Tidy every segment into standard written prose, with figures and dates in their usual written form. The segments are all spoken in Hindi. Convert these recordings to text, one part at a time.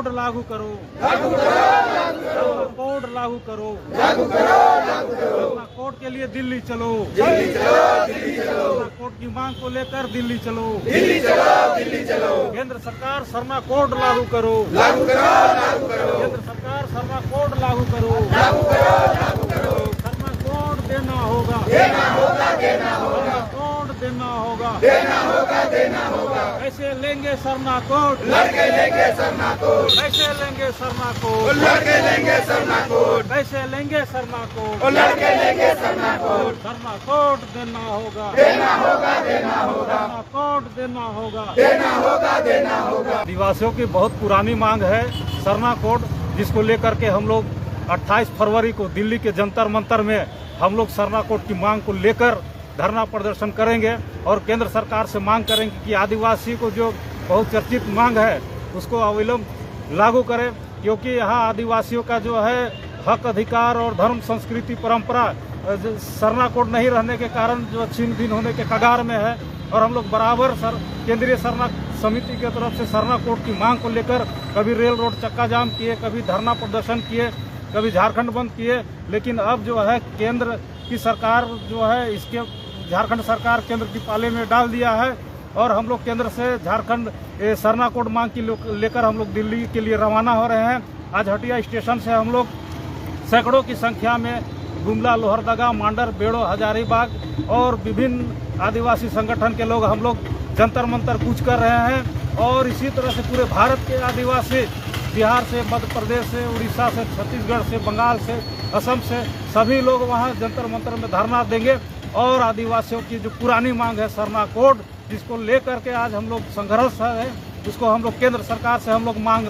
कोड लागू करो, कोड लागू करो, सरना कोड के लिए दिल्ली चलो, सरना कोड की मांग को लेकर दिल्ली चलो, केंद्र सरकार सरना कोड लागू करो, केंद्र सरकार सरना कोड लागू करो, सरना कोड देना होगा, सरना कोड देना होगा, कैसे लेंगे सरना कोड, लड़के लेंगे सरना कोड, कैसे लेंगे सरना कोड, लड़के लेंगे सरना कोड, कैसे लेंगे सरना कोड, लड़के लेंगे सरना कोड, सरना कोड देना होगा, देना होगा, देना होगा, सरना कोड देना होगा, देना होगा, देना होगा। आदिवासियों की बहुत पुरानी मांग है सरना कोड, जिसको लेकर के हम लोग 28 फरवरी को दिल्ली के जंतर मंतर में हम लोग सरना कोड की मांग को लेकर धरना प्रदर्शन करेंगे और केंद्र सरकार से मांग करेंगे कि आदिवासी को जो बहुत चर्चित मांग है उसको अविलंब लागू करें, क्योंकि यहाँ आदिवासियों का जो है हक अधिकार और धर्म संस्कृति परंपरा सरना कोड नहीं रहने के कारण जो छीन दिन होने के कगार में है। और हम लोग बराबर केंद्रीय सरना समिति की तरफ से सरना कोड की मांग को लेकर कभी रेल रोड चक्का जाम किए, कभी धरना प्रदर्शन किए, कभी झारखंड बंद किए, लेकिन अब जो है केंद्र की सरकार जो है इसके झारखंड सरकार केंद्र की पाले में डाल दिया है और हम लोग केंद्र से झारखंड सरना कोड मांग की लेकर हम लोग दिल्ली के लिए रवाना हो रहे हैं। आज हटिया स्टेशन से हम लोग सैकड़ों की संख्या में गुमला, लोहरदगा, मांडर, बेड़ो, हजारीबाग और विभिन्न आदिवासी संगठन के लोग हम लोग जंतर मंतर कूच कर रहे हैं और इसी तरह से पूरे भारत के आदिवासी बिहार से, मध्य प्रदेश से, उड़ीसा से, छत्तीसगढ़ से, बंगाल से, असम से सभी लोग वहां जंतर मंतर में धरना देंगे और आदिवासियों की जो पुरानी मांग है सरना कोड, जिसको लेकर के आज हम लोग संघर्ष है, उसको हम लोग केंद्र सरकार से हम लोग मांग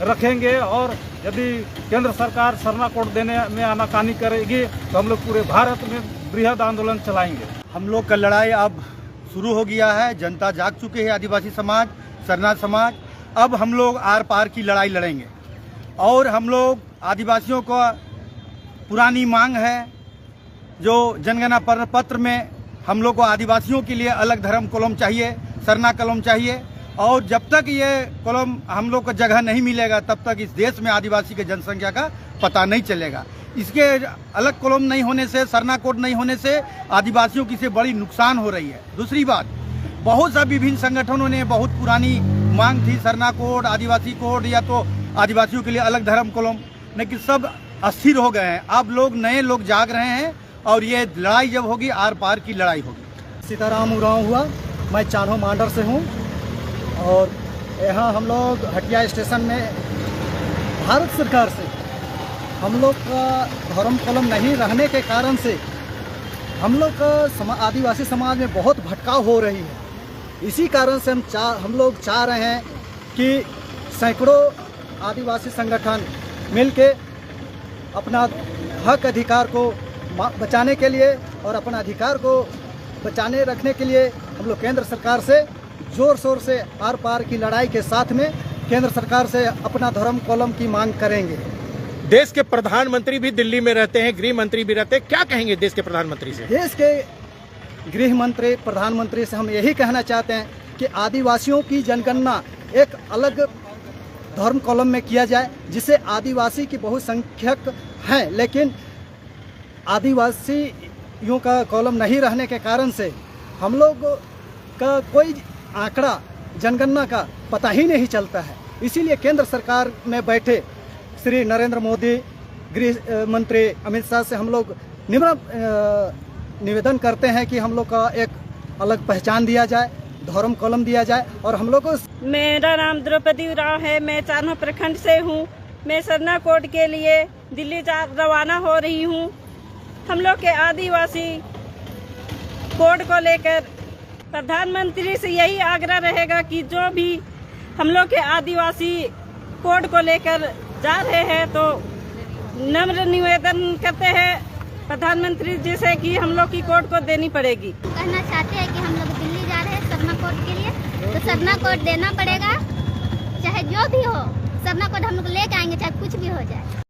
रखेंगे और यदि केंद्र सरकार सरना कोड देने में आनाकानी करेगी तो हम लोग पूरे भारत में बृहद आंदोलन चलाएंगे। हम लोग का लड़ाई अब शुरू हो गया है, जनता जाग चुके हैं, आदिवासी समाज, सरना समाज। अब हम लोग आर पार की लड़ाई लड़ेंगे और हम लोग आदिवासियों को पुरानी मांग है जो जनगणना पत्र में हम लोग को आदिवासियों के लिए अलग धर्म कॉलम चाहिए, सरना कॉलम चाहिए और जब तक ये कॉलम हम लोग को जगह नहीं मिलेगा तब तक इस देश में आदिवासी की जनसंख्या का पता नहीं चलेगा। इसके अलग कॉलम नहीं होने से, सरना कोड नहीं होने से आदिवासियों की से बड़ी नुकसान हो रही है। दूसरी बात, बहुत सा विभिन्न संगठनों ने बहुत पुरानी मांग थी सरना कोड, आदिवासी कोड या तो आदिवासियों के लिए अलग धर्म कॉलम, लेकिन सब अस्थिर हो गए हैं। अब लोग नए लोग जाग रहे हैं और ये लड़ाई जब होगी आर पार की लड़ाई होगी। सीताराम उरांव हुआ, मैं चान्हो मांडर से हूँ और यहाँ हम लोग हटिया स्टेशन में भारत सरकार से हम लोग का धर्म कॉलम नहीं रहने के कारण से हम लोग का आदिवासी समाज में बहुत भटकाव हो रही है। इसी कारण से हम लोग चाह रहे हैं कि सैकड़ों आदिवासी संगठन मिलके अपना हक अधिकार को बचाने के लिए और अपना अधिकार को बचाने रखने के लिए हम लोग केंद्र सरकार से जोर शोर से आर पार की लड़ाई के साथ में केंद्र सरकार से अपना धर्म कॉलम की मांग करेंगे। देश के प्रधानमंत्री भी दिल्ली में रहते हैं, गृह मंत्री भी रहते हैं, क्या कहेंगे देश के प्रधानमंत्री से? देश के गृह मंत्री, प्रधानमंत्री से हम यही कहना चाहते हैं कि आदिवासियों की जनगणना एक अलग धर्म कॉलम में किया जाए, जिससे आदिवासी की बहुसंख्यक हैं लेकिन आदिवासियों का कॉलम नहीं रहने के कारण से हम लोग का कोई आंकड़ा जनगणना का पता ही नहीं चलता है। इसीलिए केंद्र सरकार में बैठे श्री नरेंद्र मोदी, गृह मंत्री अमित शाह से हम लोग निवेदन करते हैं कि हम लोग का एक अलग पहचान दिया जाए, धर्म कॉलम दिया जाए और हम लोग को। मेरा नाम द्रौपदी उरांव है, मैं चान्हो प्रखंड से हूँ। मैं सरना कोड के लिए दिल्ली रवाना हो रही हूँ। हम लोग के आदिवासी कोड को लेकर प्रधानमंत्री से यही आग्रह रहेगा कि जो भी हम लोग के आदिवासी कोड को लेकर जा रहे हैं तो नम्र निवेदन करते हैं प्रधानमंत्री जी से कि हम लोग की कोड को देनी पड़ेगी। कहना चाहते हैं कि हम लोग दिल्ली जा रहे हैं सरना कोड के लिए, तो सरना कोड देना पड़ेगा, चाहे जो भी हो। सरना कोड हम लोग लेके आएंगे, चाहे कुछ भी हो जाए।